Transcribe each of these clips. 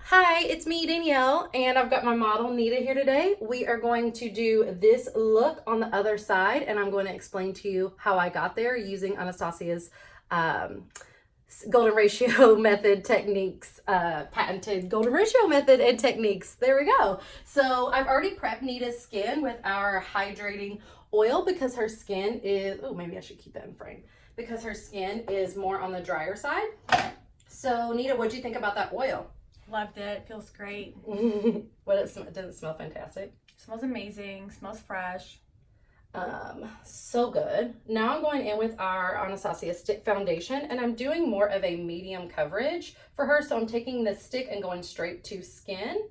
Hi, it's me, Danielle, and I've got my model Nita here today. We are going to do this look on the other side, and I'm going to explain to you how I got there using Anastasia's um, golden ratio method techniques, patented golden ratio method and techniques. There we go. So I've already prepped Nita's skin with our hydrating oil because her skin is, oh, maybe I should keep that in frame, because her skin is more on the drier side. So Nita, what'd you think about that oil? Loved it. It feels great. Does it smell fantastic? Smells amazing. Smells fresh. So good. Now I'm going in with our Anastasia stick foundation, and I'm doing more of a medium coverage for her. So I'm taking the stick and going straight to skin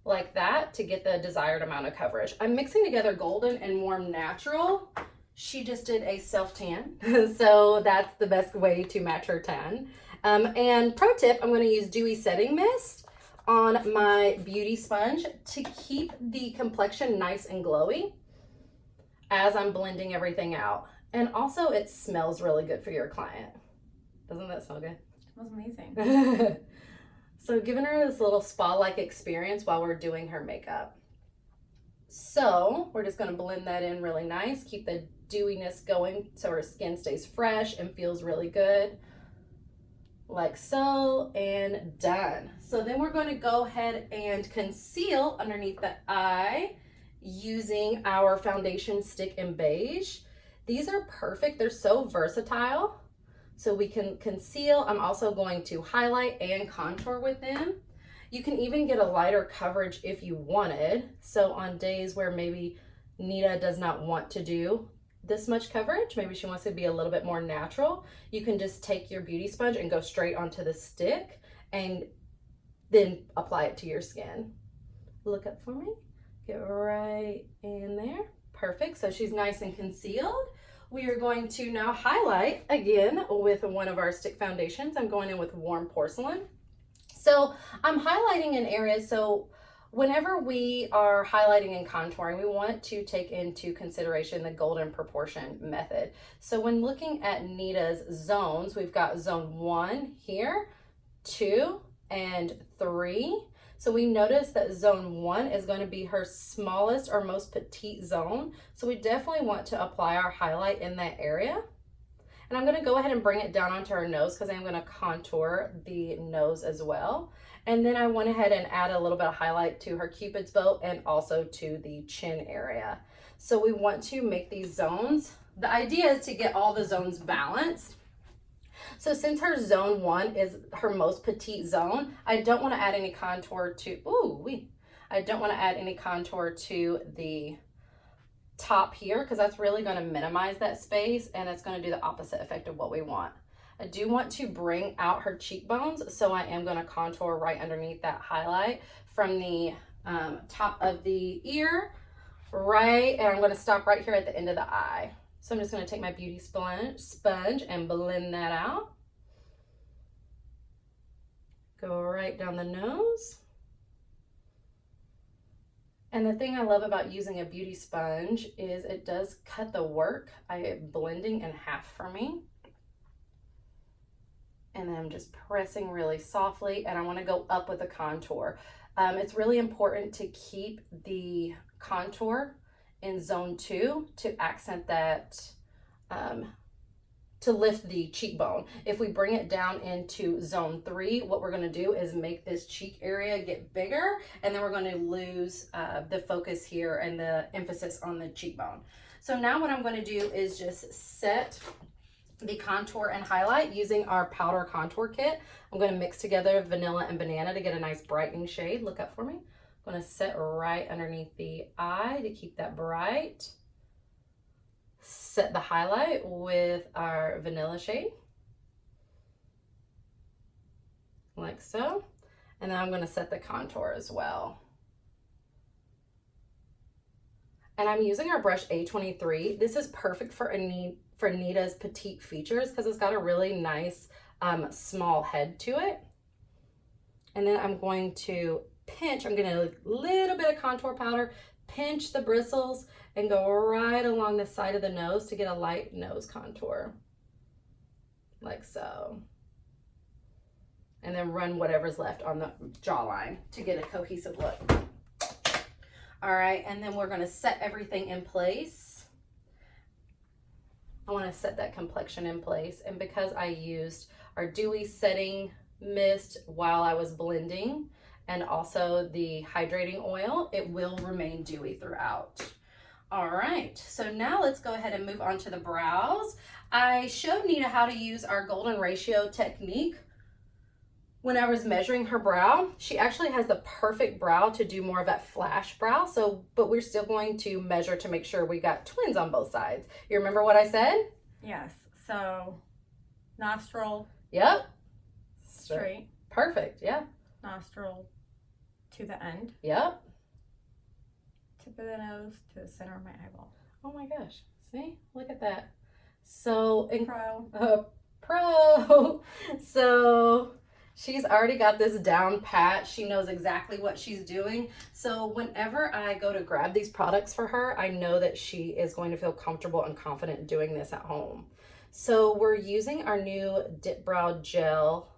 like that to get the desired amount of coverage. I'm mixing together golden and warm natural. She just did a self tan, so that's the best way to match her tan. And pro tip, I'm going to use dewy setting mist on my beauty sponge to keep the complexion nice and glowy as I'm blending everything out. And also it smells really good for your client. Doesn't that smell good? It smells amazing. So giving her this little spa-like experience while we're doing her makeup. So we're just going to blend that in really nice, keep the dewiness going so her skin stays fresh and feels really good. Like so, and done. So then we're going to go ahead and conceal underneath the eye using our foundation stick in beige. These are perfect. They're so versatile. So we can conceal. I'm also going to highlight and contour with them. You can even get a lighter coverage if you wanted. So on days where maybe Nita does not want to do this much coverage, maybe she wants to be a little bit more natural, you can just take your beauty sponge and go straight onto the stick and then apply it to your skin. Look up for me. Get right in there. Perfect. So she's nice and concealed. We are going to now highlight again with one of our stick foundations. I'm going in with warm porcelain. So I'm highlighting in areas, so whenever we are highlighting and contouring, we want to take into consideration the golden proportion method. So when looking at Nita's zones, we've got zone 1 here, 2, and 3. So we notice that zone 1 is going to be her smallest or most petite zone. So we definitely want to apply our highlight in that area. And I'm going to go ahead and bring it down onto her nose because I'm going to contour the nose as well. And then I went ahead and add a little bit of highlight to her Cupid's bow and also to the chin area. So we want to make these zones. The idea is to get all the zones balanced. So since her zone 1 is her most petite zone, I don't want to add any contour to, I don't want to add any contour to the top here because that's really going to minimize that space and it's going to do the opposite effect of what we want. I do want to bring out her cheekbones, so I am going to contour right underneath that highlight from the top of the ear, right, and I'm going to stop right here at the end of the eye. So I'm just going to take my beauty sponge and blend that out. Go right down the nose. And the thing I love about using a beauty sponge is it does cut the work. Blending in half for me. And then I'm just pressing really softly, and I want to go up with the contour. It's really important to keep the contour in zone 2 to accent that, to lift the cheekbone. If we bring it down into zone 3, what we're going to do is make this cheek area get bigger, and then we're going to lose the focus here and the emphasis on the cheekbone. So now what I'm going to do is just set the contour and highlight using our powder contour kit. I'm going to mix together vanilla and banana to get a nice brightening shade. Look up for me. I'm going to set right underneath the eye to keep that bright. Set the highlight with our vanilla shade, like so. And then I'm going to set the contour as well. And I'm using our brush A23. This is perfect for Nita's petite features because it's got a really nice small head to it. And then I'm going to pinch, I'm going to a little bit of contour powder, pinch the bristles and go right along the side of the nose to get a light nose contour, like so. and then run whatever's left on the jawline to get a cohesive look. All right, and then we're gonna set everything in place. I wanna set that complexion in place, and because I used our dewy setting mist while I was blending and also the hydrating oil, it will remain dewy throughout. All right, so now let's go ahead and move on to the brows. I showed Nita how to use our golden ratio technique when I was measuring her brow. She actually has the perfect brow to do more of that flash brow. But we're still going to measure to make sure we got twins on both sides. You remember what I said? Yes. So nostril. Yep. Straight. Perfect. Yeah. Nostril to the end. Yep. Tip of the nose to the center of my eyeball. Oh my gosh. See? Look at that. So pro. So she's already got this down pat. She knows exactly what she's doing. So whenever I go to grab these products for her, I know that she is going to feel comfortable and confident doing this at home. So we're using our new Dip Brow Gel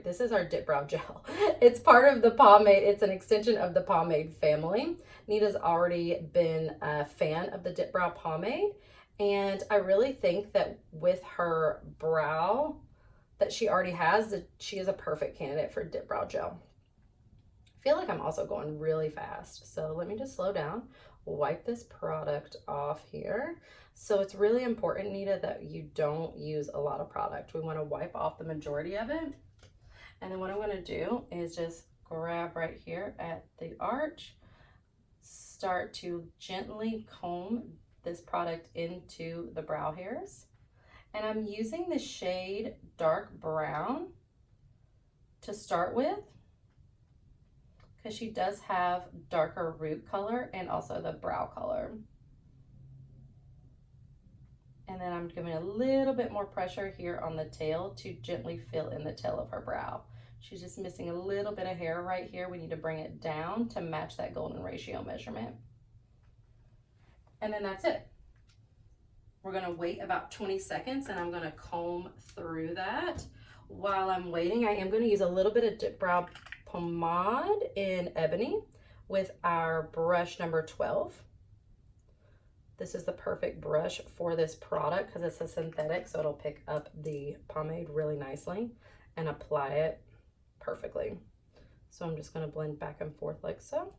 this is our Dip Brow Gel. It's part of the pomade. It's an extension of the pomade family. Nita's already been a fan of the Dip Brow pomade, and I really think that with her brow that she already has, that she is a perfect candidate for Dip Brow Gel. I feel like I'm also going really fast, so let me just slow down, wipe this product off here. So it's really important, Nita, that you don't use a lot of product. We want to wipe off the majority of it. And then what I'm going to do is just grab right here at the arch, start to gently comb this product into the brow hairs. And I'm using the shade dark brown to start with, because she does have darker root color and also the brow color. And then I'm giving a little bit more pressure here on the tail to gently fill in the tail of her brow. She's just missing a little bit of hair right here. We need to bring it down to match that golden ratio measurement. And then that's it. We're gonna wait about 20 seconds and I'm gonna comb through that. While I'm waiting, I am gonna use a little bit of Dip Brow Pomade in Ebony with our brush number 12. This is the perfect brush for this product because it's a synthetic, so it'll pick up the pomade really nicely and apply it perfectly. So I'm just going to blend back and forth like so.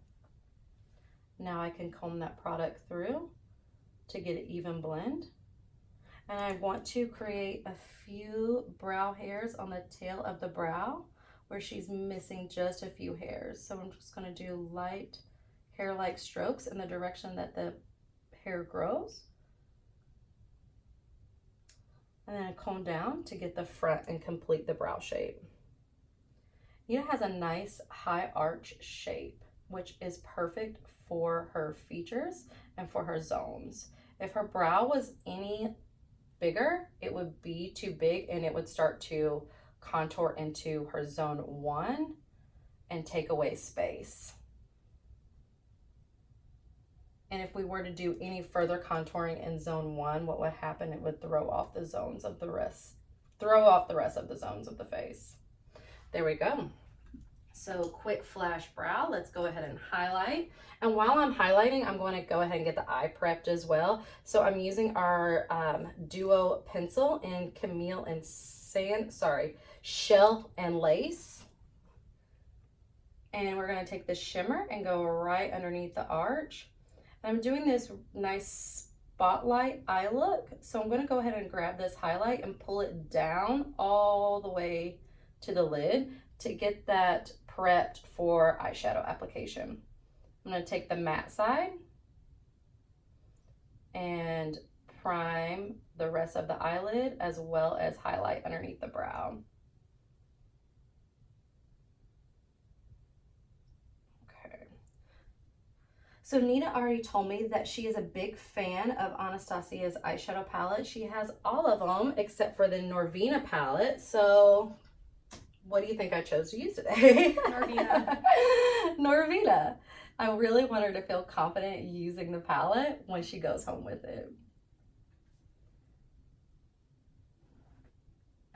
Now I can comb that product through to get an even blend. And I want to create a few brow hairs on the tail of the brow where she's missing just a few hairs. So I'm just going to do light hair-like strokes in the direction that the hair grows, and then I comb down to get the front and complete the brow shape. Nita has a nice high arch shape, which is perfect for her features and for her zones. If her brow was any bigger, it would be too big and it would start to contour into her zone 1 and take away space. And if we were to do any further contouring in zone 1, what would happen? It would throw off the rest of the zones of the face. There we go. So quick flash brow. Let's go ahead and highlight. And while I'm highlighting, I'm going to go ahead and get the eye prepped as well. So I'm using our Duo pencil in Camille and Shell and Lace. And we're going to take the shimmer and go right underneath the arch. I'm doing this nice spotlight eye look, so I'm going to go ahead and grab this highlight and pull it down all the way to the lid to get that prepped for eyeshadow application. I'm going to take the matte side and prime the rest of the eyelid as well as highlight underneath the brow. So Nita already told me that she is a big fan of Anastasia's eyeshadow palette. She has all of them except for the Norvina palette. So what do you think I chose to use today? Norvina. Norvina. I really want her to feel confident using the palette when she goes home with it.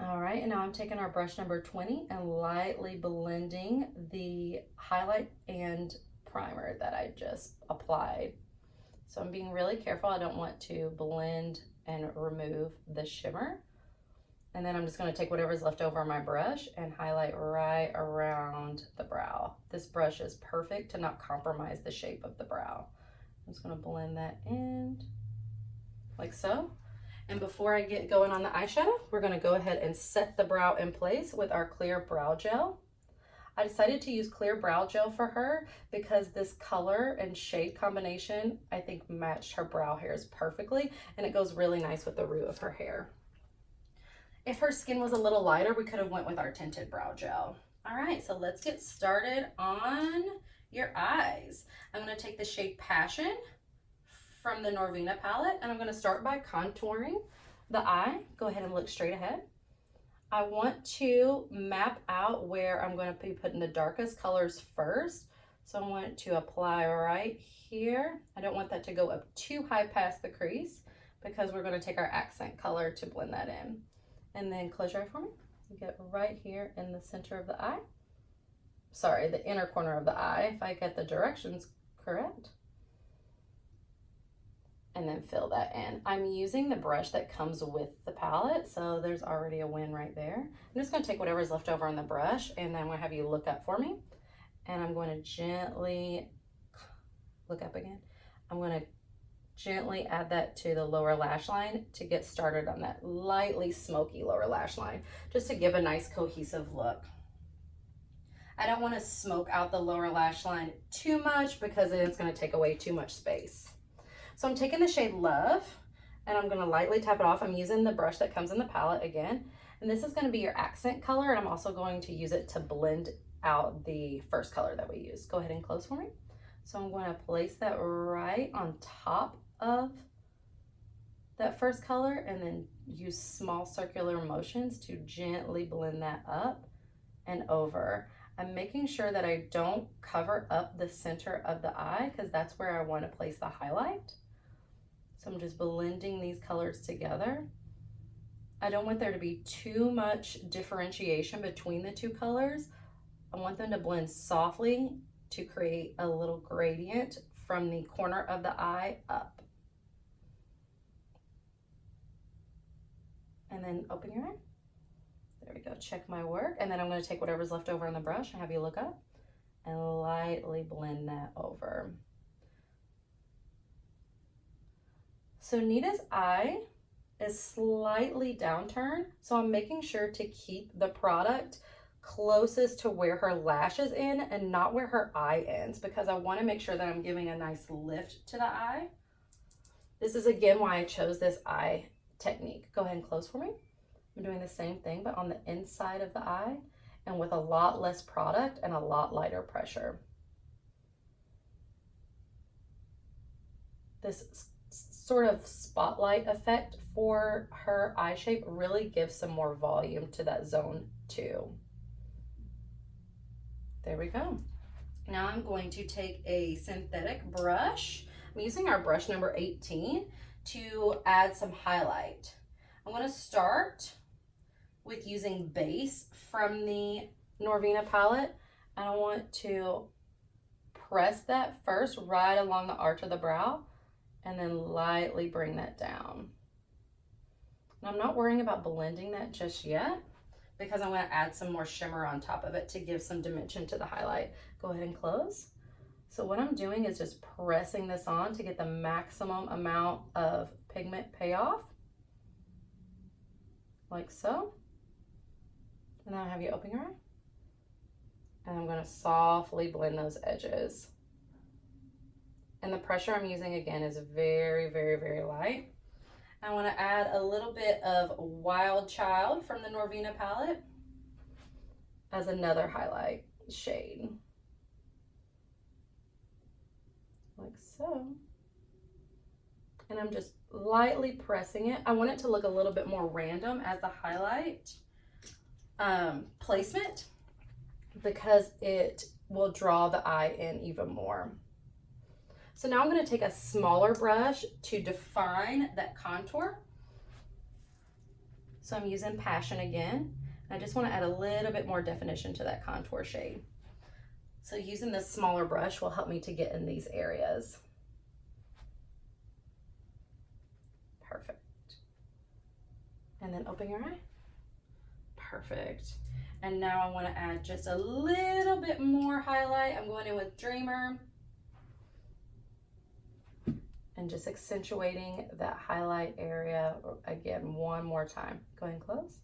All right, and now I'm taking our brush number 20 and lightly blending the highlight and primer that I just applied. So I'm being really careful. I don't want to blend and remove the shimmer. And then I'm just going to take whatever's left over on my brush and highlight right around the brow. This brush is perfect to not compromise the shape of the brow. I'm just going to blend that in like so. And before I get going on the eyeshadow, we're going to go ahead and set the brow in place with our clear brow gel. I decided to use clear brow gel for her because this color and shade combination I think matched her brow hairs perfectly, and it goes really nice with the root of her hair. If her skin was a little lighter, we could have went with our tinted brow gel. All right, so let's get started on your eyes. I'm going to take the shade Passion from the Norvina palette, and I'm going to start by contouring the eye. Go ahead and look straight ahead. I want to map out where I'm going to be putting the darkest colors first. So I want to apply right here. I don't want that to go up too high past the crease because we're going to take our accent color to blend that in. And then close your eye for me. Get right here in the center of the eye. Sorry, the inner corner of the eye, if I get the directions correct. And then fill that in. I'm using the brush that comes with the palette, so there's already a win right there. I'm just going to take whatever's left over on the brush, and then I'm going to have you look up for me. And I'm going to gently look up again. I'm going to gently add that to the lower lash line to get started on that lightly smoky lower lash line, just to give a nice cohesive look. I don't want to smoke out the lower lash line too much because then it's going to take away too much space. So I'm taking the shade Love and I'm going to lightly tap it off. I'm using the brush that comes in the palette again. And this is going to be your accent color, and I'm also going to use it to blend out the first color that we use. Go ahead and close for me. So I'm going to place that right on top of that first color and then use small circular motions to gently blend that up and over. I'm making sure that I don't cover up the center of the eye because that's where I want to place the highlight. So I'm just blending these colors together. I don't want there to be too much differentiation between the two colors. I want them to blend softly to create a little gradient from the corner of the eye up. And then open your eye. There we go, check my work. And then I'm going to take whatever's left over on the brush and have you look up and lightly blend that over. So Nita's eye is slightly downturned, so I'm making sure to keep the product closest to where her lashes end and not where her eye ends, because I want to make sure that I'm giving a nice lift to the eye. This is again why I chose this eye technique. Go ahead and close for me. I'm doing the same thing, but on the inside of the eye and with a lot less product and a lot lighter pressure. This sort of spotlight effect for her eye shape really gives some more volume to that zone too. There we go. Now I'm going to take a synthetic brush. I'm using our brush number 18 to add some highlight. I'm going to start with using Base from the Norvina palette, and I want to press that first right along the arch of the brow and then lightly bring that down. And I'm not worrying about blending that just yet because I'm going to add some more shimmer on top of it to give some dimension to the highlight. Go ahead and close. So what I'm doing is just pressing this on to get the maximum amount of pigment payoff, like so. And then I'll have you open your eye. And I'm going to softly blend those edges. And the pressure I'm using again is very, very, very light. I want to add a little bit of Wild Child from the Norvina palette as another highlight shade. Like so. And I'm just lightly pressing it. I want it to look a little bit more random as the highlight placement because it will draw the eye in even more. So now I'm going to take a smaller brush to define that contour. So I'm using Passion again. I just want to add a little bit more definition to that contour shade. So using this smaller brush will help me to get in these areas. Perfect. And then open your eye. Perfect. And now I want to add just a little bit more highlight. I'm going in with Dreamer. And just accentuating that highlight area again one more time. Go ahead and close.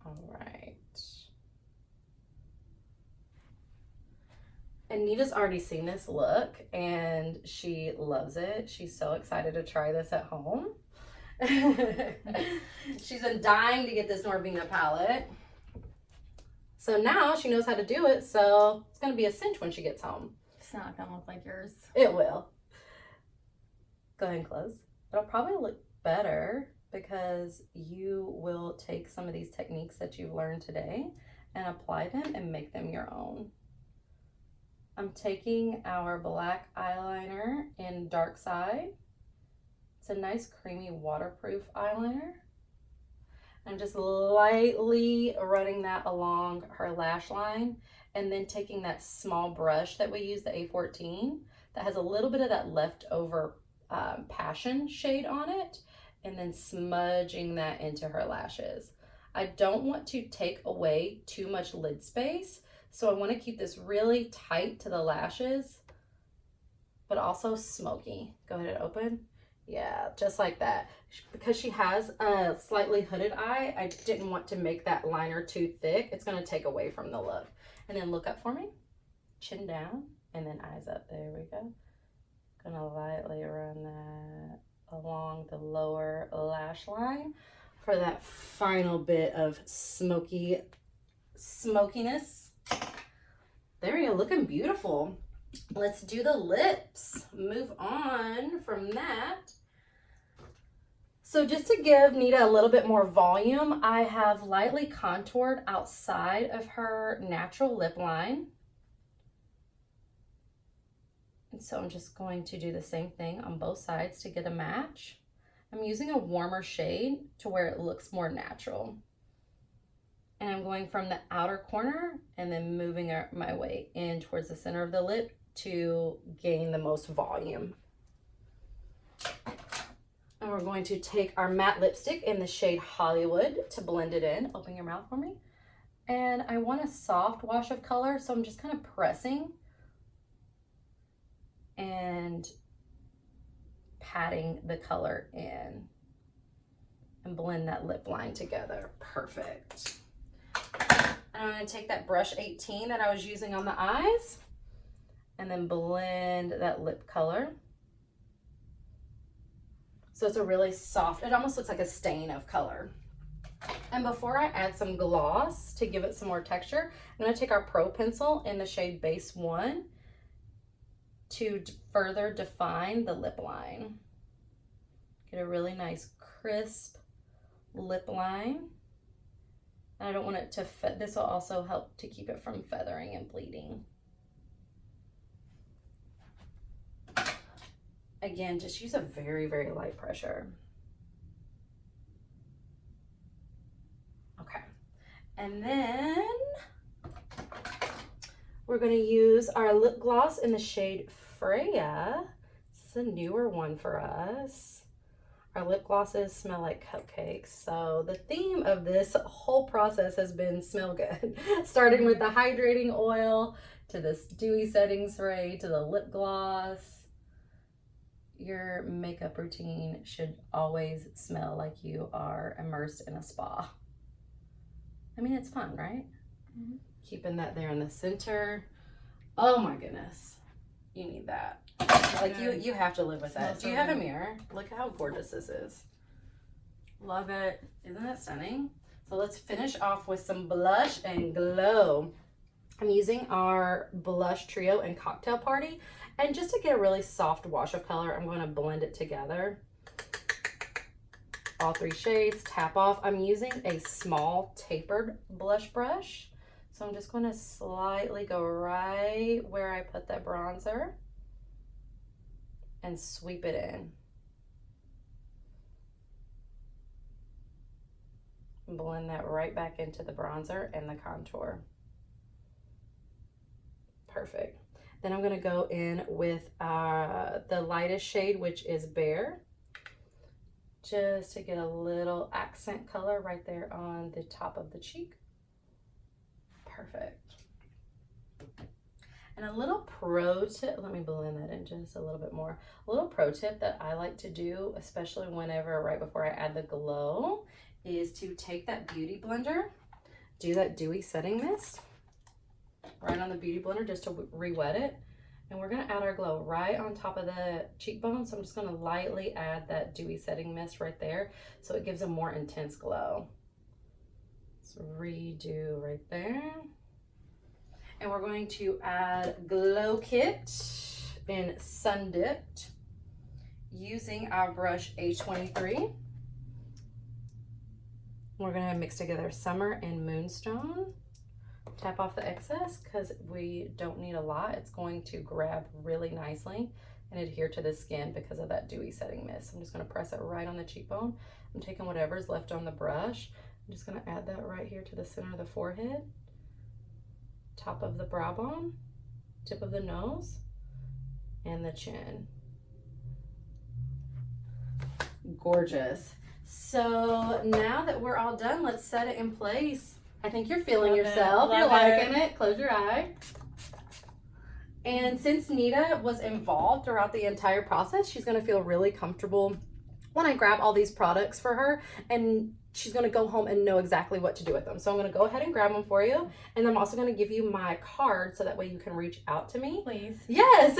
All right. Anita's already seen this look and she loves it. She's so excited to try this at home. She's been dying to get this Norvina palette. So now she knows how to do it, so it's going to be a cinch when she gets home. It's not going to look like yours. It will. Go ahead and close. It'll probably look better because you will take some of these techniques that you've learned today and apply them and make them your own. I'm taking our black eyeliner in Dark Side. It's a nice creamy waterproof eyeliner. I'm just lightly running that along her lash line and then taking that small brush that we use, the A14, that has a little bit of that leftover Passion shade on it, and then smudging that into her lashes. I don't want to take away too much lid space, so I want to keep this really tight to the lashes, but also smoky. Go ahead and open. Yeah, just like that. Because she has a slightly hooded eye, I didn't want to make that liner too thick. It's going to take away from the look. And then look up for me. Chin down and then eyes up. There we go. Gonna lightly run that along the lower lash line for that final bit of smokiness. There you go, looking beautiful. Let's do the lips. Move on from that. So just to give Nita a little bit more volume, I have lightly contoured outside of her natural lip line. And so I'm just going to do the same thing on both sides to get a match. I'm using a warmer shade to where it looks more natural. And I'm going from the outer corner and then moving my way in towards the center of the lip to gain the most volume. And we're going to take our matte lipstick in the shade Hollywood to blend it in. Open your mouth for me. And I want a soft wash of color, so I'm just kind of pressing and patting the color in and blend that lip line together. Perfect. And I'm going to take that brush 18 that I was using on the eyes and then blend that lip color. So it's a really soft, it almost looks like a stain of color. And before I add some gloss to give it some more texture, I'm going to take our Pro Pencil in the shade Base 1 to further define the lip line. Get a really nice crisp lip line. And I don't want it to, this will also help to keep it from feathering and bleeding. Again, just use a very, very light pressure. Okay. And then we're going to use our lip gloss in the shade Freya. This is a newer one for us. Our lip glosses smell like cupcakes. So the theme of this whole process has been smell good. Starting with the hydrating oil to this dewy setting spray to the lip gloss. Your makeup routine should always smell like you are immersed in a spa. I mean, it's fun, right? Mm-hmm. Keeping that there in the center. Oh my goodness. You need that. Like you have to live with that. Do you have a mirror? Look how gorgeous this is. Love it. Isn't that stunning? So let's finish off with some blush and glow. I'm using our blush trio in Cocktail Party. And just to get a really soft wash of color, I'm going to blend it together. All three shades, tap off. I'm using a small tapered blush brush. So I'm just going to slightly go right where I put that bronzer. and sweep it in. Blend that right back into the bronzer and the contour. Perfect. Then I'm going to go in with the lightest shade, which is Bare, just to get a little accent color right there on the top of the cheek. Perfect. And a little pro tip, let me blend that in just a little bit more. A little pro tip that I like to do, especially whenever, right before I add the glow, is to take that beauty blender, do that dewy setting mist right on the beauty blender just to re-wet it. And we're gonna add our glow right on top of the cheekbone. So I'm just gonna lightly add that dewy setting mist right there so it gives a more intense glow. So redo right there. And we're going to add Glow Kit in Sun Dipped using our brush A23. We're gonna mix together Summer and Moonstone. Tap off the excess because we don't need a lot. It's going to grab really nicely and adhere to the skin because of that dewy setting mist. I'm just gonna press it right on the cheekbone. I'm taking whatever's left on the brush. I'm just gonna add that right here to the center of the forehead, top of the brow bone, tip of the nose, and the chin. Gorgeous. So now that we're all done, let's set it in place. I think you're feeling yourself. You're liking it. Close your eye. And since Nita was involved throughout the entire process, she's going to feel really comfortable when I grab all these products for her, and she's going to go home and know exactly what to do with them. So I'm going to go ahead and grab them for you, and I'm also going to give you my card so that way you can reach out to me. Please. Yes.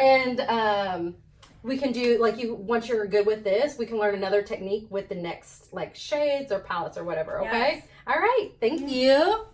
And we can do, like, once you're good with this, we can learn another technique with the next, like, shades or palettes or whatever, okay? Yes. All right. Thank you.